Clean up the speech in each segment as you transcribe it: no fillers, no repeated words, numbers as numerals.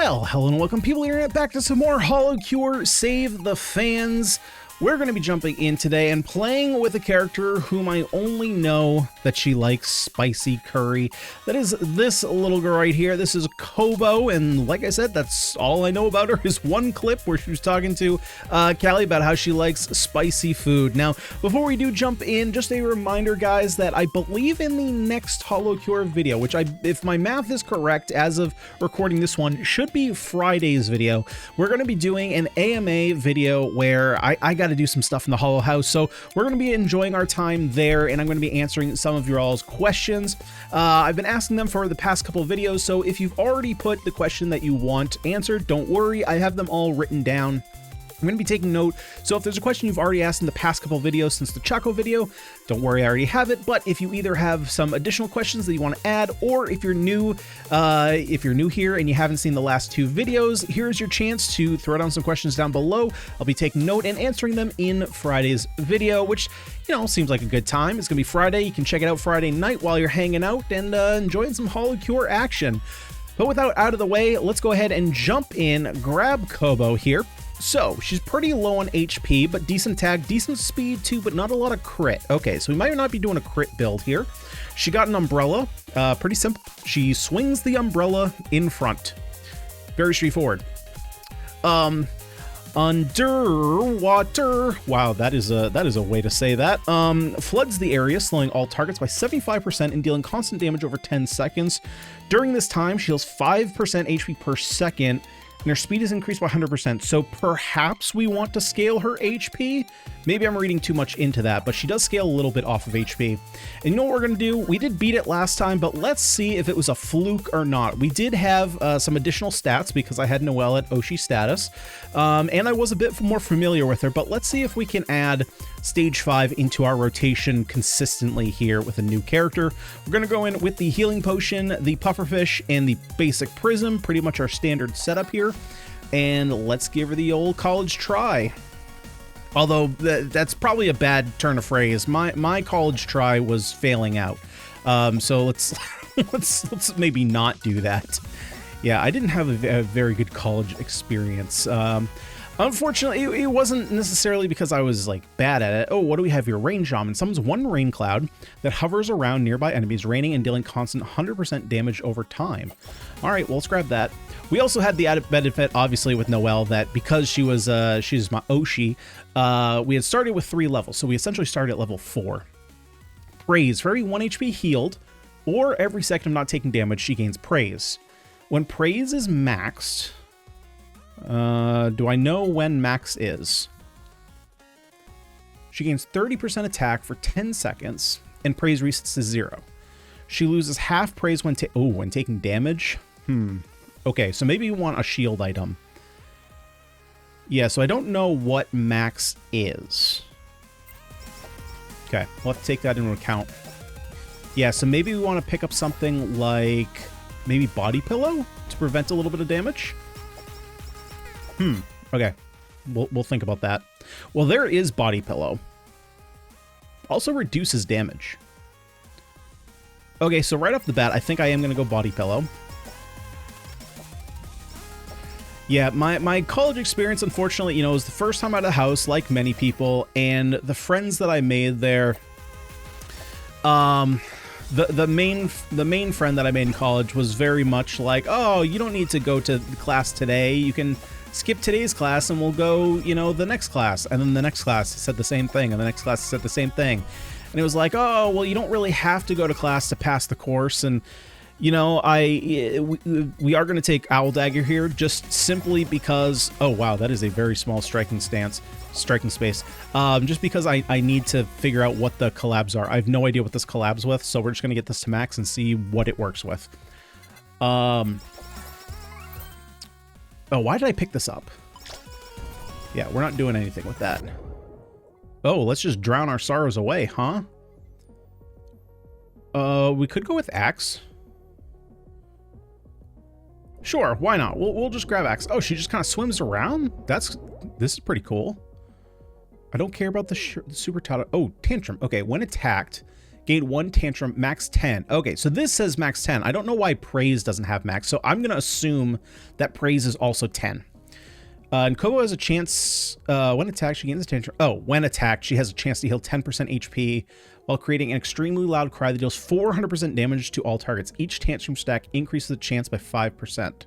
Well, hello and welcome people here back to some more Holocure Save the Fans. We're going to be jumping in today and playing with a character whom I only know that she likes spicy curry. That is this little girl right here. This is Kobo, and like I said, that's all I know about her is one clip where she was talking to Callie about how she likes spicy food. Now, before we do jump in, just a reminder, guys, that I believe in the next Holocure video, which if my math is correct, as of recording this one, should be Friday's video. We're going to be doing an AMA video where I got to do some stuff in the Hollow House, so we're going to be enjoying our time there, and I'm going to be answering some of your all's questions. I've been asking them for the past couple of videos, so if you've already put the question that you want answered, don't worry, I have them all written down. I'm going to be taking note, so if there's a question you've already asked in the past couple of videos since the Choco video, don't worry, I already have it, but if you either have some additional questions that you want to add, or if you're new here and you haven't seen the last two videos, here's your chance to throw down some questions down below. I'll be taking note and answering them in Friday's video, which, you know, seems like a good time. It's going to be Friday. You can check it out Friday night while you're hanging out and enjoying some Holocure action. But without out of the way, let's go ahead and jump in, grab Kobo here. So, she's pretty low on HP, but decent tag, decent speed too, but not a lot of crit. Okay, so we might not be doing a crit build here. She got an umbrella, pretty simple. She swings the umbrella in front. Very straightforward. Underwater, wow, that is a way to say that. Floods the area, slowing all targets by 75% and dealing constant damage over 10 seconds. During this time, she heals 5% HP per second, and her speed is increased by 100%, so perhaps we want to scale her HP? Maybe I'm reading too much into that, but she does scale a little bit off of HP. And you know what we're going to do? We did beat it last time, but let's see if it was a fluke or not. We did have some additional stats because I had Noelle at Oshi status, and I was a bit more familiar with her, but let's see if we can add Stage 5 into our rotation consistently here with a new character. We're going to go in with the healing potion, the pufferfish, and the basic prism, pretty much our standard setup here. And let's give her the old college try. Although that's probably a bad turn of phrase. My college try was failing out. So let's let's maybe not do that. Yeah, I didn't have a very good college experience. Unfortunately, it wasn't necessarily because I was like bad at it. Oh, what do we have here? Rain Shaman summons one rain cloud that hovers around nearby enemies, raining and dealing constant 100% damage over time. All right, well, let's grab that. We also had the added benefit, obviously, with Noelle, that because she's my Oshi, we had started with 3 levels, so we essentially started at level 4. Praise. For every 1 HP healed, or every second of not taking damage, she gains praise. When praise is maxed, do I know when max is? She gains 30% attack for 10 seconds, and praise resets to 0. She loses half praise when taking damage. Okay, so maybe you want a shield item. Yeah, so I don't know what max is. Okay, we'll have to take that into account. Yeah, so maybe we want to pick up something like maybe body pillow to prevent a little bit of damage. Okay, we'll think about that. Well, there is body pillow. Also reduces damage. Okay, so right off the bat, I think I am going to go body pillow. Yeah, my college experience, unfortunately, you know, was the first time out of the house, like many people, and the friends that I made there, the main friend that I made in college was very much like, oh, you don't need to go to the class today, you can skip today's class and we'll go, you know, the next class. And then the next class said the same thing, and the next class said the same thing. And it was like, oh, well, you don't really have to go to class to pass the course. And, you know, we are going to take Owl Dagger here just simply because, oh, wow, that is a very small striking space. Just because I need to figure out what the collabs are. I have no idea what this collabs with, so we're just going to get this to max and see what it works with. Oh, why did I pick this up? Yeah, we're not doing anything with that. Oh, let's just drown our sorrows away, huh? We could go with Axe. Sure, why not? We'll just grab Axe. Oh, she just kind of swims around? This is pretty cool. I don't care about the super tata. Oh, Tantrum. Okay, when attacked, Gain 1 tantrum, max 10. Okay, so this says max 10. I don't know why praise doesn't have max, so I'm going to assume that praise is also 10. And Kobo has a chance, when attacked, she gains a tantrum. Oh, when attacked, she has a chance to heal 10% HP while creating an extremely loud cry that deals 400% damage to all targets. Each tantrum stack increases the chance by 5%.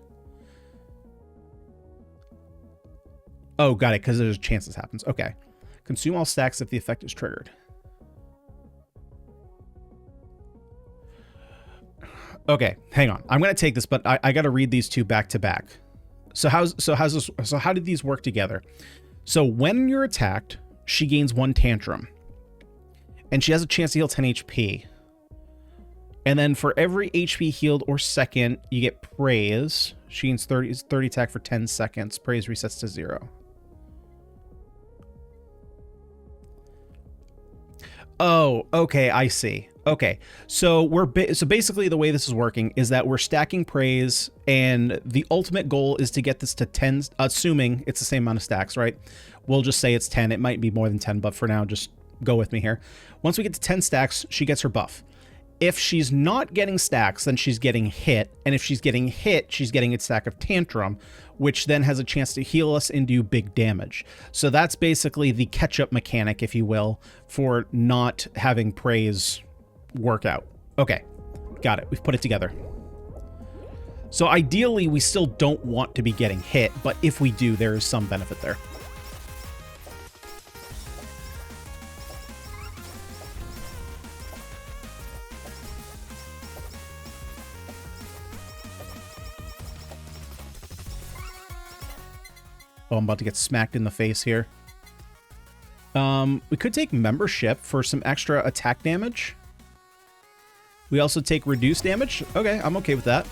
Oh, got it, because there's a chance this happens. Okay. Consume all stacks if the effect is triggered. Okay, hang on. I'm going to take this, but I got to read these two back to back. So how did these work together? So when you're attacked, she gains 1 tantrum. And she has a chance to heal 10 HP. And then for every HP healed or second, you get praise. She gains 30 attack for 10 seconds. Praise resets to 0. Oh, okay, I see. Okay, so so basically the way this is working is that we're stacking praise, and the ultimate goal is to get this to 10, assuming it's the same amount of stacks, right? We'll just say it's 10. It might be more than 10, but for now, just go with me here. Once we get to 10 stacks, she gets her buff. If she's not getting stacks, then she's getting hit, and if she's getting hit, she's getting a stack of tantrum, which then has a chance to heal us and do big damage. So that's basically the catch-up mechanic, if you will, for not having praise work out. Okay, got it. We've put it together. So ideally, we still don't want to be getting hit, but if we do, there is some benefit there. Oh, I'm about to get smacked in the face here. We could take membership for some extra attack damage. We also take reduced damage. Okay, I'm okay with that.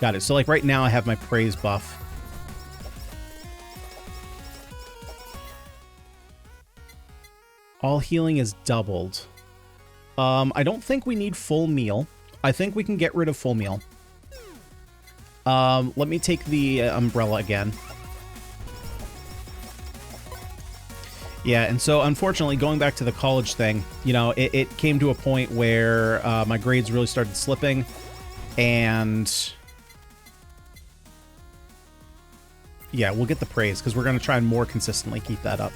Got it. So like right now I have my praise buff. All healing is doubled. I don't think we need full meal. I think we can get rid of full meal. Let me take the umbrella again. Yeah, and so unfortunately, going back to the college thing, you know, it came to a point where my grades really started slipping, and yeah, we'll get the praise because we're going to try and more consistently keep that up.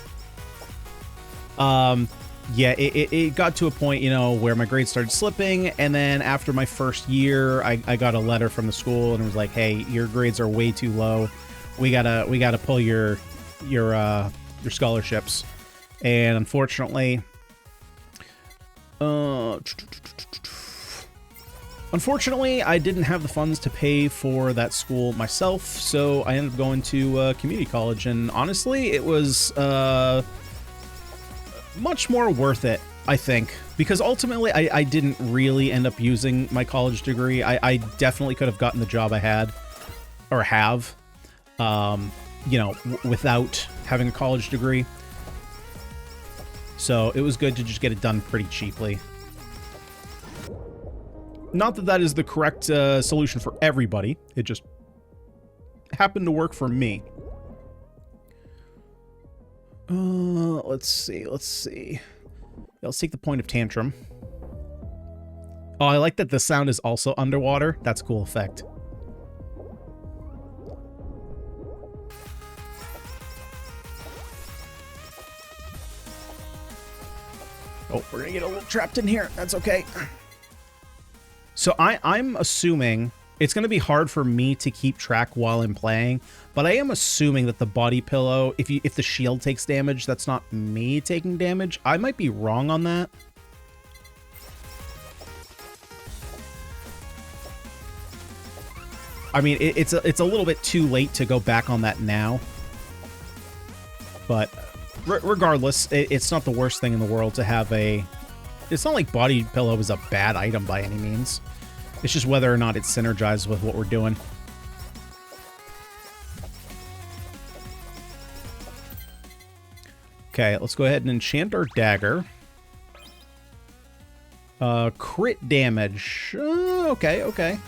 Yeah, it got to a point, you know, where my grades started slipping, and then after my first year, I got a letter from the school, and it was like, hey, your grades are way too low. We gotta pull your scholarships. And unfortunately, I didn't have the funds to pay for that school myself, so I ended up going to community college, and honestly, it was much more worth it, I think, because ultimately I didn't really end up using my college degree. I definitely could have gotten the job I had, or have, you know, without having a college degree. So it was good to just get it done pretty cheaply. Not that that is the correct solution for everybody. It just happened to work for me. Let's see. Yeah, let's take the point of tantrum. Oh, I like that the sound is also underwater. That's a cool effect. Oh, we're gonna get a little trapped in here. That's okay. So I'm assuming it's going to be hard for me to keep track while I'm playing, but I am assuming that the body pillow, if the shield takes damage, that's not me taking damage. I might be wrong on that. I mean, it's a little bit too late to go back on that now. But regardless, it's not the worst thing in the world to have a... It's not like body pillow is a bad item by any means. It's just whether or not it synergizes with what we're doing. Okay, let's go ahead and enchant our dagger. Crit damage. Okay.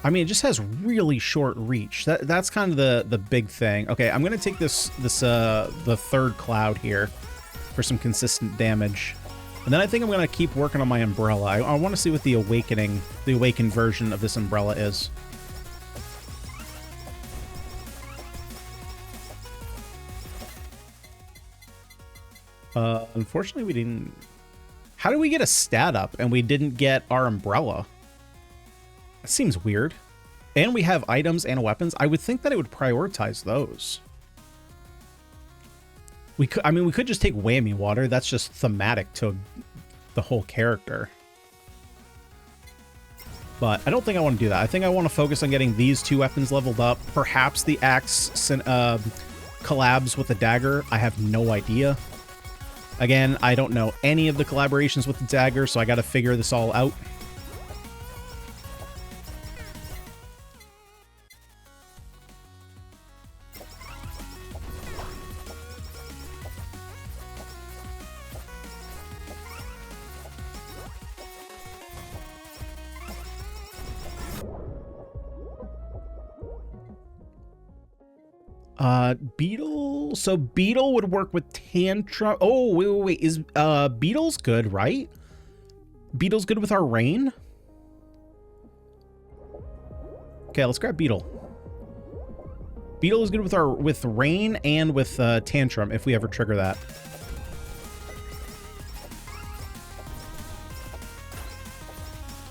I mean, it just has really short reach. That's kind of the big thing. Okay, I'm gonna take the third cloud here for some consistent damage. And then I think I'm gonna keep working on my umbrella. I want to see what the awakened version of this umbrella is. Unfortunately, we didn't... How did we get a stat up and we didn't get our umbrella? That seems weird. And we have items and weapons. I would think that it would prioritize those. We could, I mean, we could just take whammy water. That's just thematic to the whole character. But I don't think I want to do that. I think I want to focus on getting these two weapons leveled up. Perhaps the axe collabs with the dagger. I have no idea. Again, I don't know any of the collaborations with the dagger, so I got to figure this all out. Beetle. So Beetle would work with Tantrum. Oh, wait. Is Beetle's good, right? Beetle's good with our rain. Okay, let's grab Beetle. Beetle is good with rain and with Tantrum if we ever trigger that.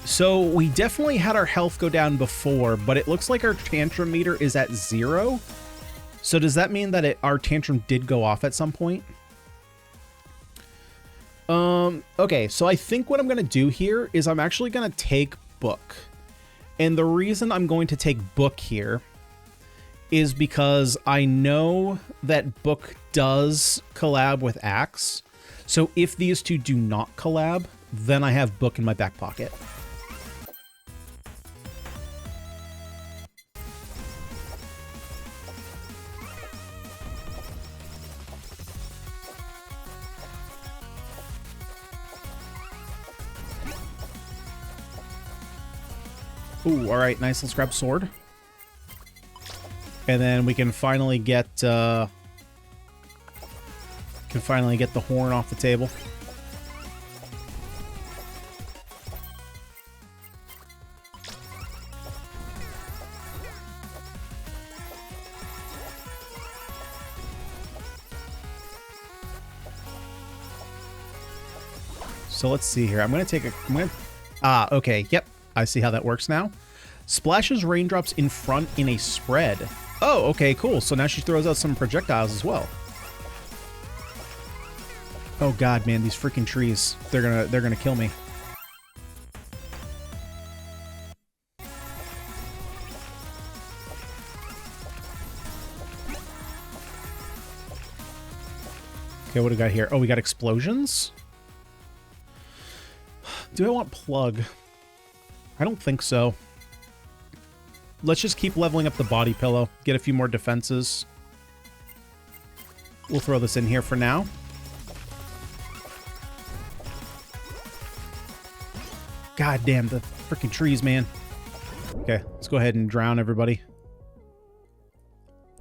So we definitely had our health go down before, but it looks like our Tantrum meter is at 0. So does that mean that our Tantrum did go off at some point? Okay, so I think what I'm going to do here is I'm actually going to take Book. And the reason I'm going to take Book here is because I know that Book does collab with Axe. So if these two do not collab, then I have Book in my back pocket. Ooh, all right, nice. Let's grab sword. And then we can finally get the horn off the table. So let's see here. Okay, yep. I see how that works now. Splashes raindrops in front in a spread. Oh, okay, cool. So now she throws out some projectiles as well. Oh god, man, these freaking trees. They're gonna kill me. Okay, what do we got here? Oh, we got explosions? Do I want plug? I don't think so. Let's just keep leveling up the body pillow. Get a few more defenses. We'll throw this in here for now. God damn, the freaking trees, man. Okay, let's go ahead and drown everybody.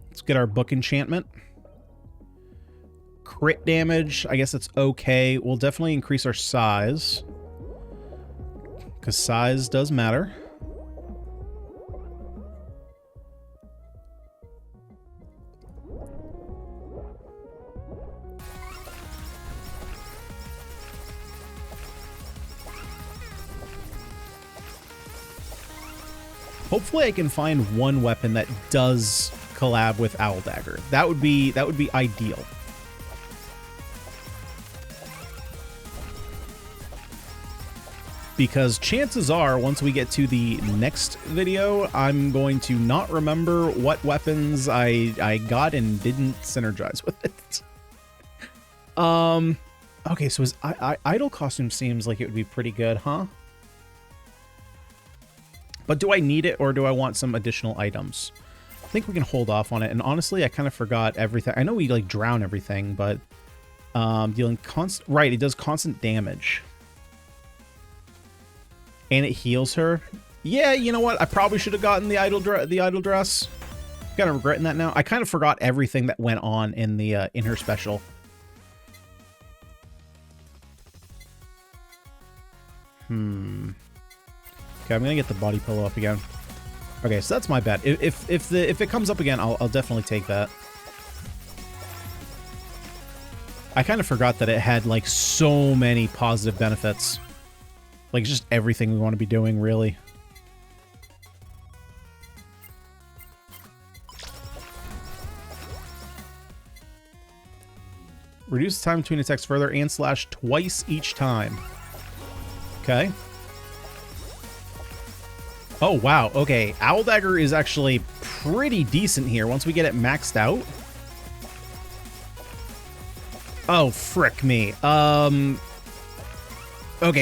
Let's get our book enchantment. Crit damage, I guess it's okay. We'll definitely increase our size, because size does matter. Hopefully I can find one weapon that does collab with Owl Dagger. That would be ideal. Because chances are, once we get to the next video, I'm going to not remember what weapons I got and didn't synergize with it. Okay, so his idol costume seems like it would be pretty good, huh? But do I need it, or do I want some additional items? I think we can hold off on it. And honestly, I kind of forgot everything. I know we like drown everything, but dealing constant... Right, it does constant damage. And it heals her. Yeah, you know what? I probably should have gotten the idol dress. Kind of regretting that now. I kind of forgot everything that went on in the in her special. Okay, I'm gonna get the body pillow up again. Okay, so that's my bet. If it comes up again, I'll definitely take that. I kind of forgot that it had like so many positive benefits. Like just everything we want to be doing, really. Reduce the time between attacks further and slash twice each time. Okay. Oh, wow. Okay. Owl Dagger is actually pretty decent here once we get it maxed out. Oh, frick me. Okay,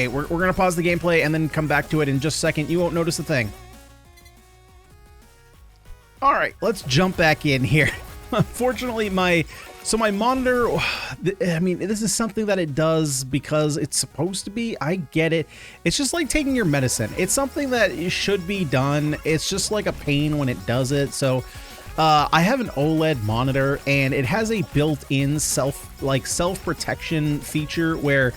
we're going to pause the gameplay and then come back to it in just a second. You won't notice a thing. All right, let's jump back in here. Unfortunately, my monitor, I mean, this is something that it does because it's supposed to be. I get it. It's just like taking your medicine. It's something that should be done. It's just like a pain when it does it. So I have an OLED monitor and it has a built-in self-protection feature where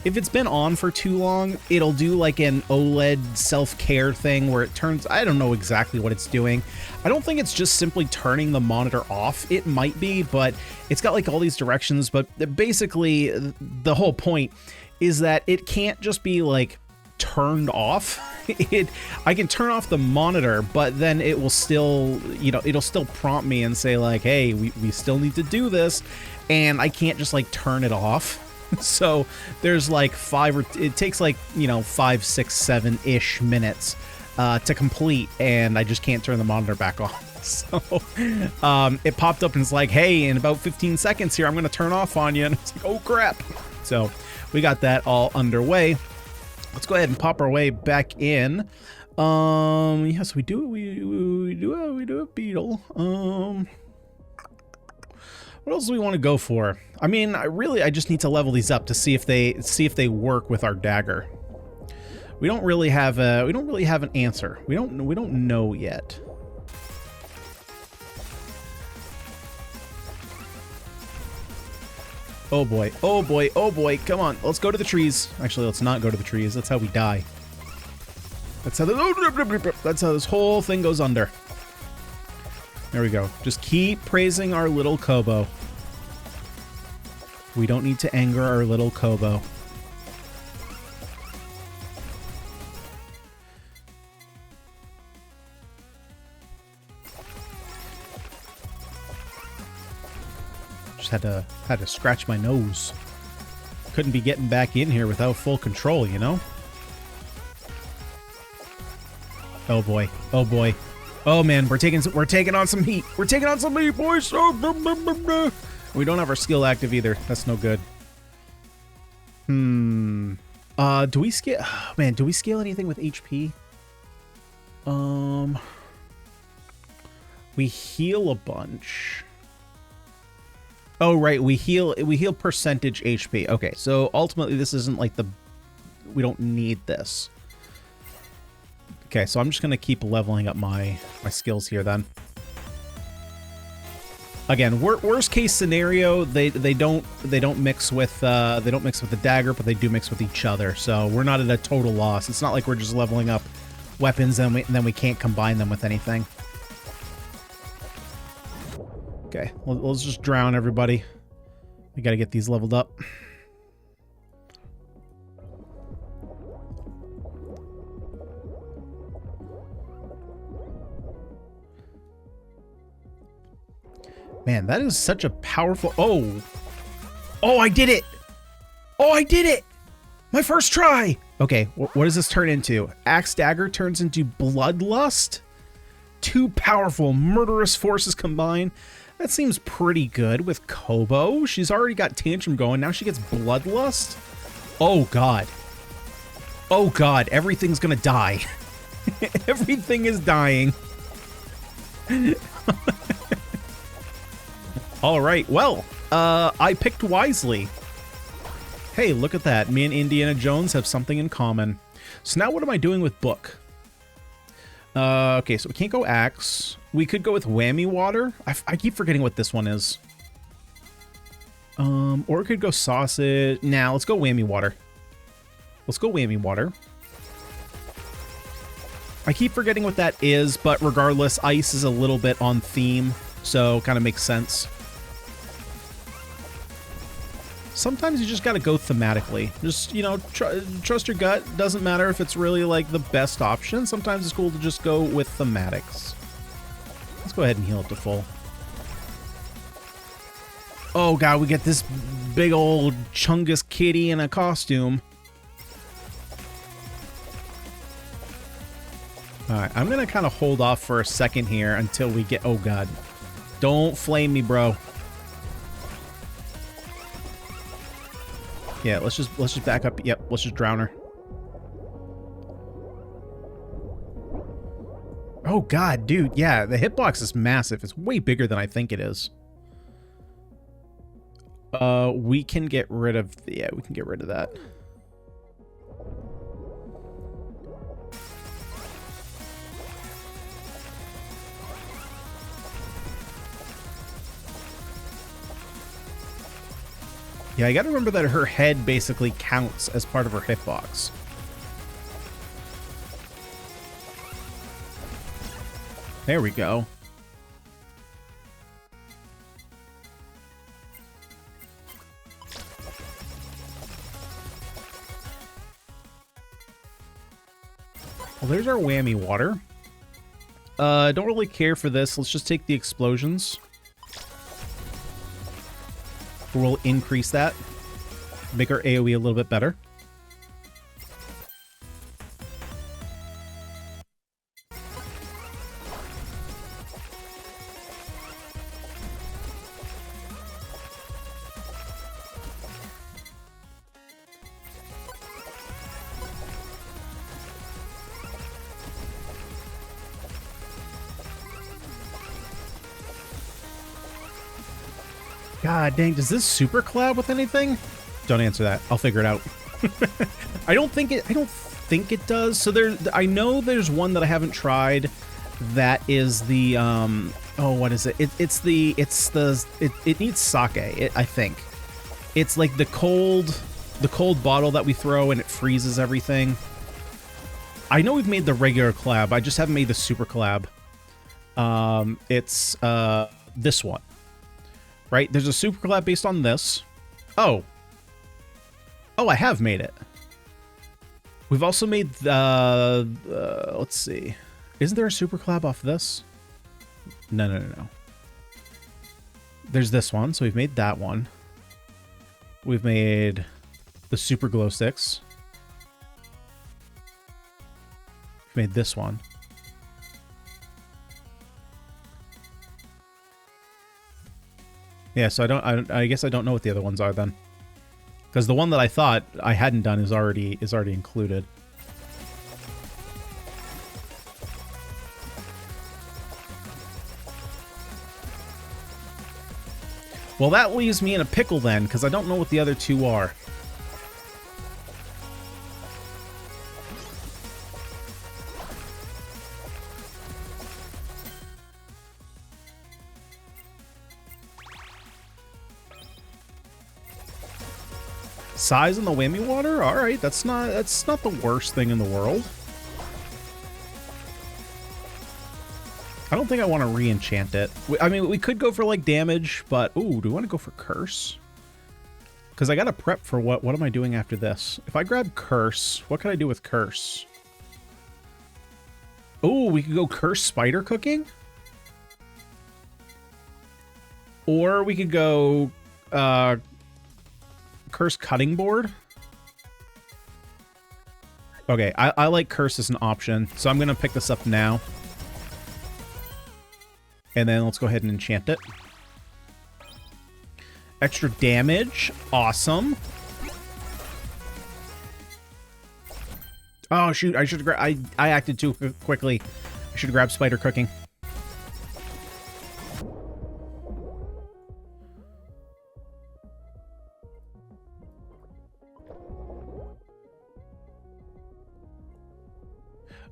if it's been on for too long, it'll do like an OLED self-care thing where it turns, I don't know exactly what it's doing. I don't think it's just simply turning the monitor off. It might be, but it's got like all these directions. But basically the whole point is that it can't just be like turned off. I can turn off the monitor, but then it will still, you know, it'll still prompt me and say like, hey, we still need to do this. And I can't just like turn it off. So there's like it takes like, you know, 5, 6, 7-ish minutes to complete, and I just can't turn the monitor back on. So it popped up and it's like, hey, in about 15 seconds here, I'm going to turn off on you. And it's like, oh crap. So we got that all underway. Let's go ahead and pop our way back in. Yes, we do a beetle. What else do we want to go for? I mean, I just need to level these up to see if they work with our dagger. We don't really have an answer. We don't know yet. Oh boy. Oh boy. Oh boy. Come on. Let's go to the trees. Actually, let's not go to the trees. That's how we die. That's how this whole thing goes under. There we go. Just keep praising our little Kobo. We don't need to anger our little Kobo. Just had to scratch my nose. Couldn't be getting back in here without full control, you know? Oh boy. Oh boy. Oh man, we're taking on some heat. We're taking on some heat, boys. Oh, we don't have our skill active either. That's no good. Do we scale? Oh, man, do we scale anything with HP? We heal a bunch. Oh right, we heal percentage HP. Okay, so ultimately this isn't like we don't need this. Okay, so I'm just gonna keep leveling up my skills here then. Again, worst case scenario, they don't mix with the dagger, but they do mix with each other. So we're not at a total loss. It's not like we're just leveling up weapons and then we can't combine them with anything. Okay, let's just drown everybody. We gotta get these leveled up. Man, that is such a powerful... Oh! Oh, I did it! Oh, I did it! My first try! Okay, what does this turn into? Axe Dagger turns into Bloodlust? Two powerful, murderous forces combined. That seems pretty good with Kobo. She's already got Tantrum going. Now she gets Bloodlust? Oh, God. Oh, God. Everything's gonna die. Everything is dying. All right, well, I picked wisely. Hey, look at that. Me and Indiana Jones have something in common. So now what am I doing with Book? Okay, so we can't go axe. We could go with whammy water. I keep forgetting what this one is. Or we could go sausage. Nah, let's go whammy water. Let's go whammy water. I keep forgetting what that is, but regardless, ice is a little bit on theme, so kind of makes sense. Sometimes you just gotta go thematically. Just, you know, trust your gut. Doesn't matter if it's really, like, the best option. Sometimes it's cool to just go with thematics. Let's go ahead and heal it to full. Oh, God, we get this big old Chungus kitty in a costume. Alright, I'm gonna kind of hold off for a second here until we get... Oh, God. Don't flame me, bro. Yeah, let's just back up. Yep, let's just drown her. Oh, God, dude. Yeah, the hitbox is massive. It's way bigger than I think it is. We can get rid of... Yeah, we can get rid of that. Yeah, I gotta remember that her head basically counts as part of her hitbox. There we go. Well, there's our whammy water. Don't really care for this. Let's just take the explosions. We'll increase that. Make our AoE a little bit better. God dang, does this super collab with anything? Don't answer that. I'll figure it out. I don't think it does. So I know there's one that I haven't tried that is the oh, what is it? It needs sake, I think. It's like the cold bottle that we throw and it freezes everything. I know we've made the regular collab. I just haven't made the super collab. It's this one. Right? There's a super collab based on this. Oh, I have made it. We've also made the... let's see. Isn't there a super collab off this? No. There's this one, so we've made that one. We've made the super glow sticks. We've made this one. Yeah, so I guess I don't know what the other ones are then. Because the one that I thought I hadn't done is already included. Well, that leaves me in a pickle then, because I don't know what the other two are. Size in the whammy water? Alright, that's not the worst thing in the world. I don't think I want to re-enchant it. I mean, we could go for, like, damage, but... Ooh, do we want to go for curse? Because I gotta prep for what am I doing after this? If I grab curse, what can I do with curse? Ooh, we could go curse spider cooking? Or we could go... curse cutting board. Okay, I like curse as an option, so I'm gonna pick this up now. And then let's go ahead and enchant it. Extra damage. Awesome. Oh shoot, I should have I acted too quickly. I should have grabbed spider cooking.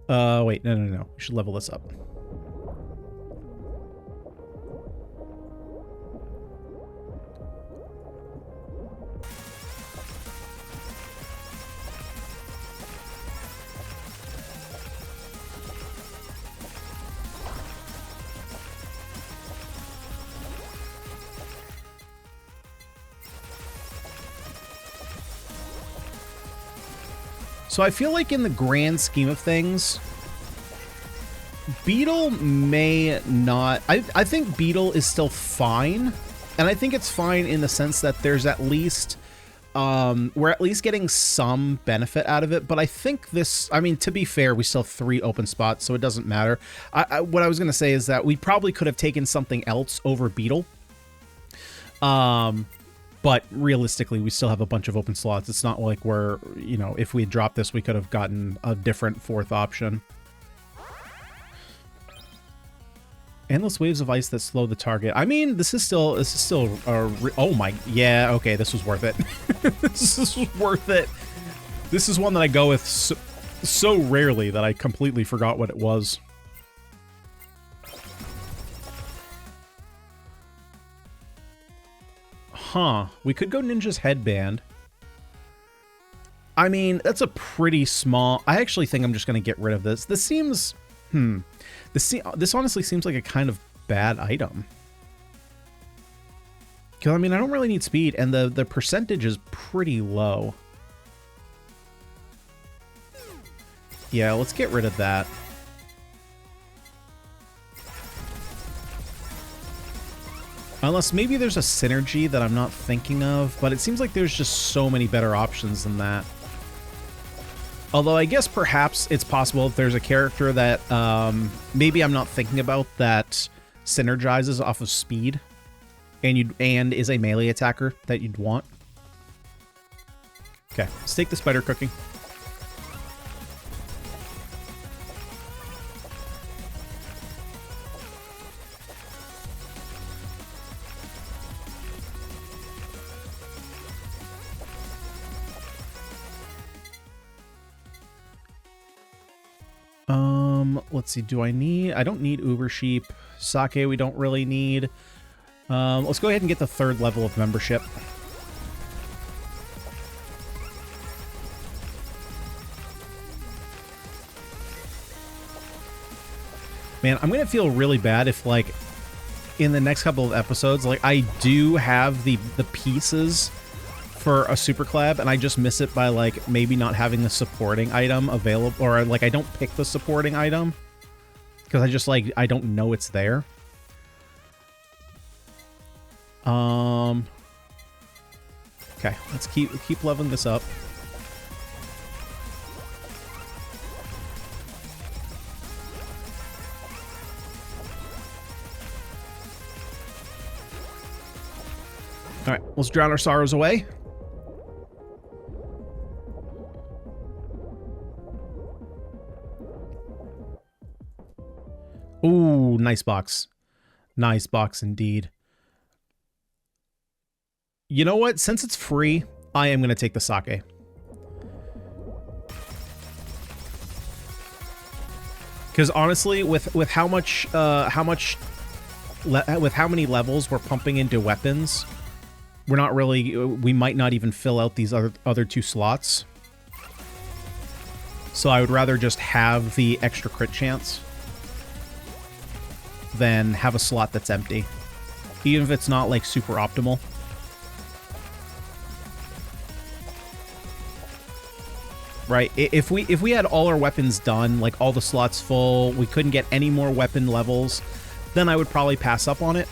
Wait, no. We should level this up. So I feel like in the grand scheme of things, Beetle may not... I think Beetle is still fine. And I think it's fine in the sense that there's at least... we're at least getting some benefit out of it. But I think this... I mean, to be fair, we still have 3 open spots, so it doesn't matter. What I was going to say is that we probably could have taken something else over Beetle. But realistically, we still have a bunch of open slots. It's not like we're, you know, if we had dropped this, we could have gotten a different 4th option. Endless waves of ice that slow the target. I mean, this is still oh my, yeah, okay, this was worth it. This is worth it. This is one that I go with so rarely that I completely forgot what it was. Huh, we could go Ninja's Headband. I mean, that's a pretty small... I actually think I'm just going to get rid of this. This seems... This honestly seems like a kind of bad item. Because, I mean, I don't really need speed, and the percentage is pretty low. Yeah, let's get rid of that. Unless maybe there's a synergy that I'm not thinking of, but it seems like there's just so many better options than that. Although I guess perhaps it's possible if there's a character that maybe I'm not thinking about that synergizes off of speed and is a melee attacker that you'd want. Okay, let's take the spider cooking. Let's see, I don't need Uber Sheep. Sake we don't really need. Let's go ahead and get the 3rd level of membership. Man, I'm gonna feel really bad if, like, in the next couple of episodes, like, I do have the pieces for a super collab and I just miss it by, like, maybe not having the supporting item available, or like I don't pick the supporting item because I just, like, I don't know it's there. Okay, let's keep leveling this up. All right, let's drown our sorrows away. Ooh, nice box. Nice box indeed. You know what? Since it's free, I am going to take the sake. Because honestly, with how many levels we're pumping into weapons, we're not really, we might not even fill out these other 2 slots. So I would rather just have the extra crit chance than have a slot that's empty, even if it's not, like, super optimal. Right? If we had all our weapons done, like all the slots full, we couldn't get any more weapon levels, then I would probably pass up on it,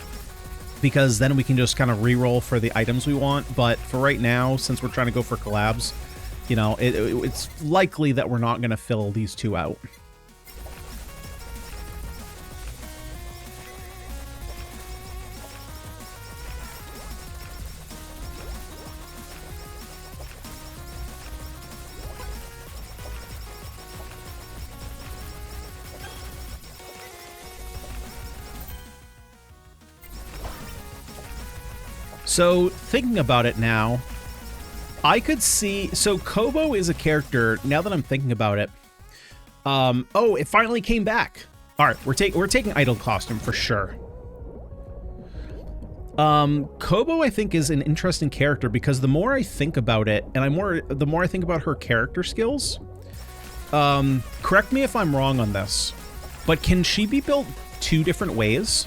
because then we can just kind of re-roll for the items we want. But for right now, since we're trying to go for collabs, you know, it's likely that we're not going to fill these 2 out. So, thinking about it now, I could see... So, Kobo is a character, now that I'm thinking about it, Oh, it finally came back. All right, we're taking idol costume for sure. Kobo, I think, is an interesting character because the more I think about it, and the more I think about her character skills, correct me if I'm wrong on this, but can she be built 2 different ways?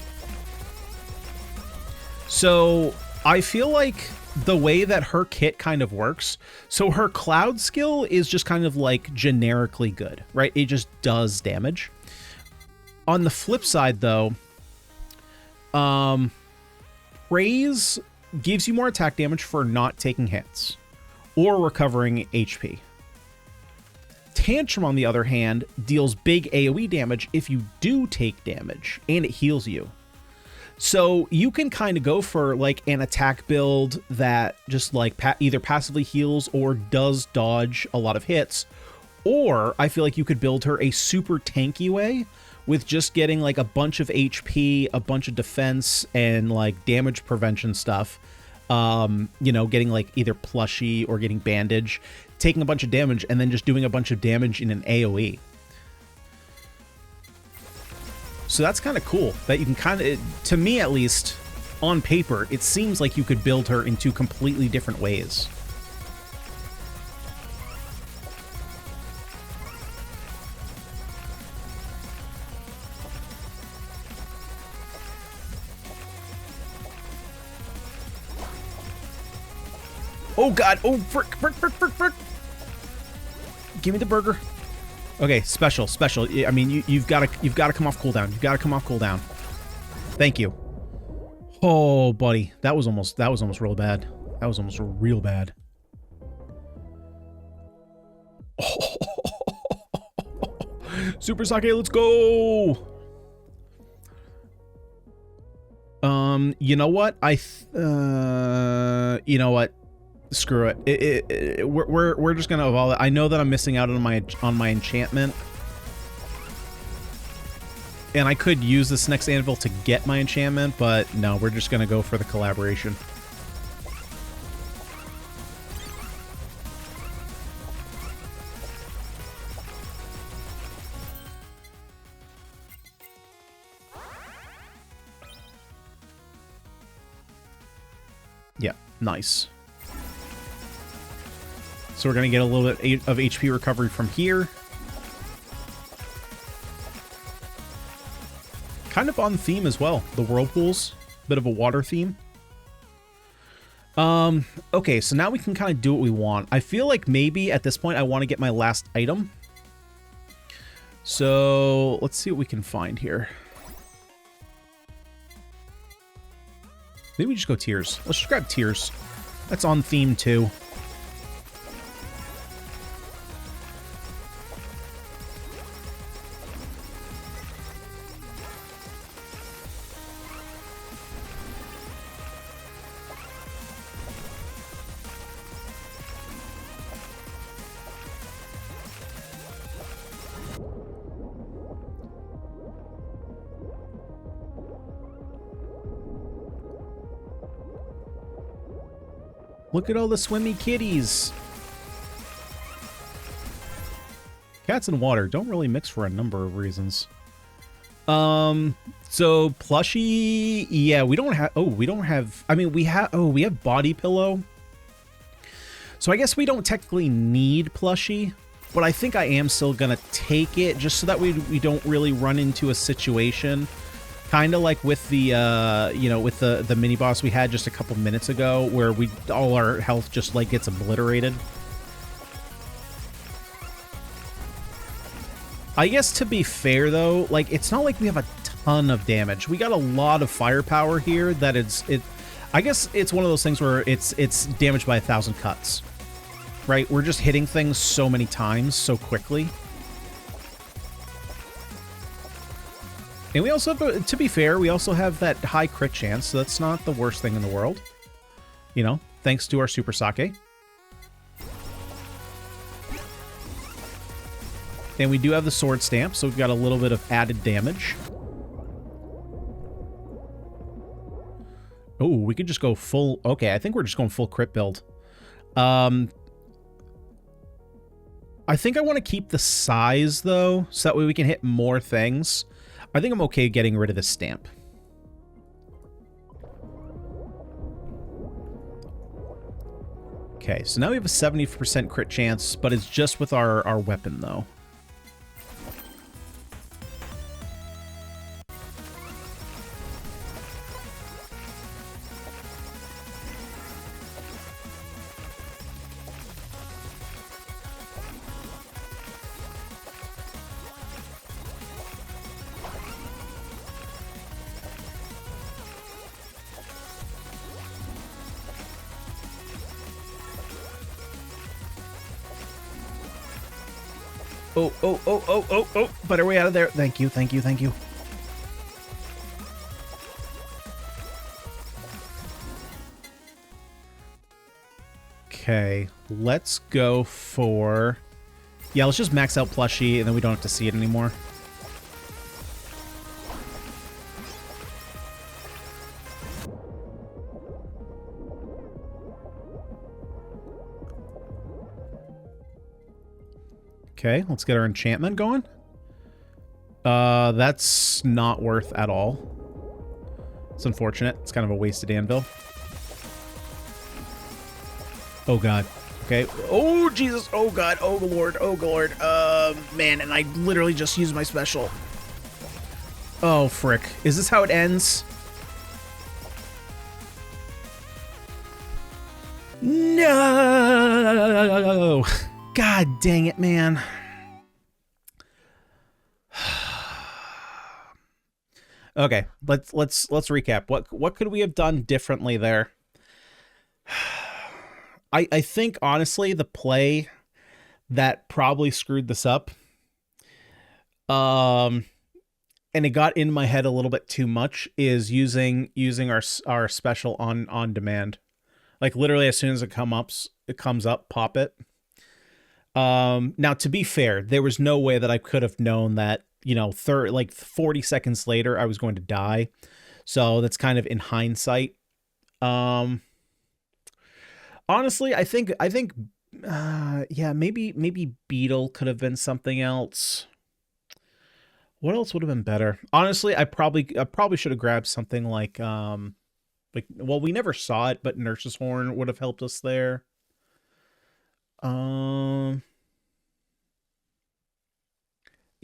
So I feel like the way that her kit kind of works, so her cloud skill is just kind of like generically good, right? It just does damage. On the flip side, though, Praise gives you more attack damage for not taking hits or recovering HP. Tantrum, on the other hand, deals big AoE damage if you do take damage, and it heals you. So you can kind of go for like an attack build that just like either passively heals or does dodge a lot of hits, or I feel like you could build her a super tanky way with just getting like a bunch of HP, a bunch of defense, and like damage prevention stuff. You know, getting like either plushie or getting bandage, taking a bunch of damage, and then just doing a bunch of damage in an AoE. So that's kind of cool that you can kind of, to me at least, on paper, it seems like you could build her in 2 completely different ways. Oh god, oh frick. Give me the burger. Okay, special. I mean, you've got to come off cooldown. You've got to come off cooldown. Thank you. Oh, buddy, that was almost real bad. That was almost real bad. Oh. Super Sake, let's go. You know what? You know what? Screw it. We're just gonna evolve it. I know that I'm missing out on my enchantment, and I could use this next anvil to get my enchantment, but no, we're just gonna go for the collaboration. Yeah, nice. So we're going to get a little bit of HP recovery from here. Kind of on theme as well. The whirlpools. Bit of a water theme. Okay, so now we can kind of do what we want. I feel like maybe at this point I want to get my last item. So let's see what we can find here. Maybe we just go tears. Let's just grab tears. That's on theme too. Look at all the swimmy kitties. Cats and water don't really mix for a number of reasons. So plushie, yeah, we don't have, I mean, we have body pillow. So I guess we don't technically need plushie, but I think I am still gonna take it just so that we don't really run into a situation kind of like with the you know, with the mini boss we had just a couple minutes ago, where all our health just like gets obliterated. I guess to be fair though, like it's not like we have a ton of damage. We got a lot of firepower here that I guess it's one of those things where it's damaged by 1,000 cuts. Right? We're just hitting things so many times so quickly. And we also have, to be fair, we also have that high crit chance, so that's not the worst thing in the world. You know, thanks to our Super Sake. And we do have the sword stamp, so we've got a little bit of added damage. Oh, we could just go full... Okay, I think we're just going full crit build. I think I want to keep the size, though, so that way we can hit more things. I think I'm okay getting rid of this stamp. Okay, so now we have a 70% crit chance, but it's just with our weapon, though. Oh, fight our way out of there. Thank you, thank you, thank you. Okay, let's go for... Yeah, let's just max out plushie, and then we don't have to see it anymore. Okay, let's get our enchantment going. That's not worth at all. It's unfortunate. It's kind of a wasted anvil. Oh god. Okay. Oh Jesus. Oh god. Oh lord. Oh lord. Man, and I literally just used my special. Oh frick. Is this how it ends? No. God dang it, man. Okay, let's recap. What could we have done differently there? I think honestly the play that probably screwed this up, and it got in my head a little bit too much, is using our special on demand. Like literally as soon as it comes up, pop it. Now to be fair, there was no way that I could have known that, you know, like 40 seconds later I was going to die. So that's kind of in hindsight. Honestly, I think yeah, maybe Beetle could have been something else. What else would have been better? Honestly, I probably should have grabbed something like well, we never saw it, but Nurse's Horn would have helped us there.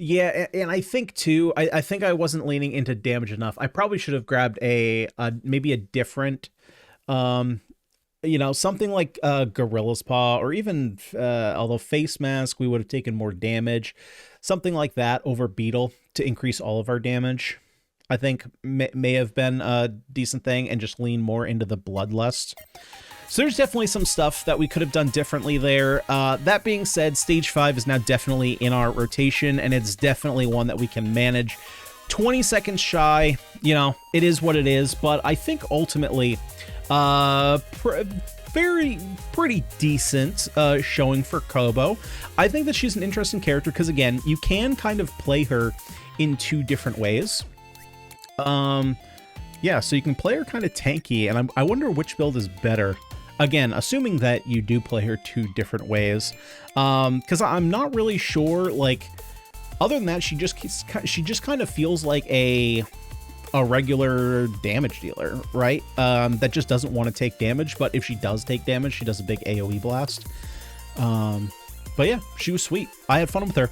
Yeah, and I think too, I think I wasn't leaning into damage enough. I probably should have grabbed maybe a different, you know, something like Gorilla's Paw, or even, although Face Mask, we would have taken more damage. Something like that over Beetle to increase all of our damage, I think may have been a decent thing, and just lean more into the Bloodlust. So there's definitely some stuff that we could have done differently there. That being said, Stage 5 is now definitely in our rotation, and it's definitely one that we can manage. 20 seconds shy, you know, it is what it is, but I think ultimately, pretty decent showing for Kobo. I think that she's an interesting character because, again, you can kind of play her in two different ways. Yeah, so you can play her kind of tanky, and I wonder which build is better. Again, assuming that you do play her two different ways, because I'm not really sure. Like, other than that, she just kind of feels like a regular damage dealer, right? That just doesn't want to take damage, but if she does take damage, she does a big AoE blast. But yeah, she was sweet. I had fun with her.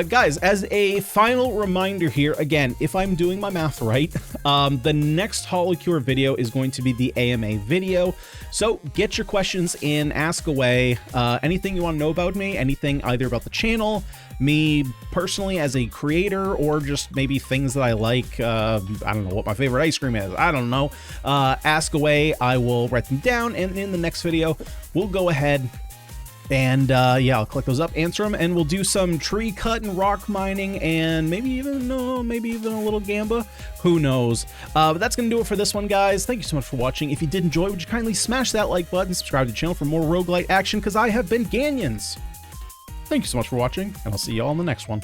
Guys, as a final reminder here, again, if I'm doing my math right, the next Holocure video is going to be the AMA video. So get your questions in, ask away. Anything you want to know about me, anything either about the channel, me personally as a creator, or just maybe things that I like. I don't know what my favorite ice cream is. I don't know. Ask away. I will write them down, and in the next video, we'll go ahead and yeah, I'll collect those up, answer them, and we'll do some tree cut and rock mining, and maybe even a little gamba. Who knows? But that's gonna do it for this one, guys. Thank you so much for watching. If you did enjoy, would you kindly smash that like button, subscribe to the channel for more roguelite action, because I have been Ganyonz. Thank you so much for watching, and I'll see you all in the next one.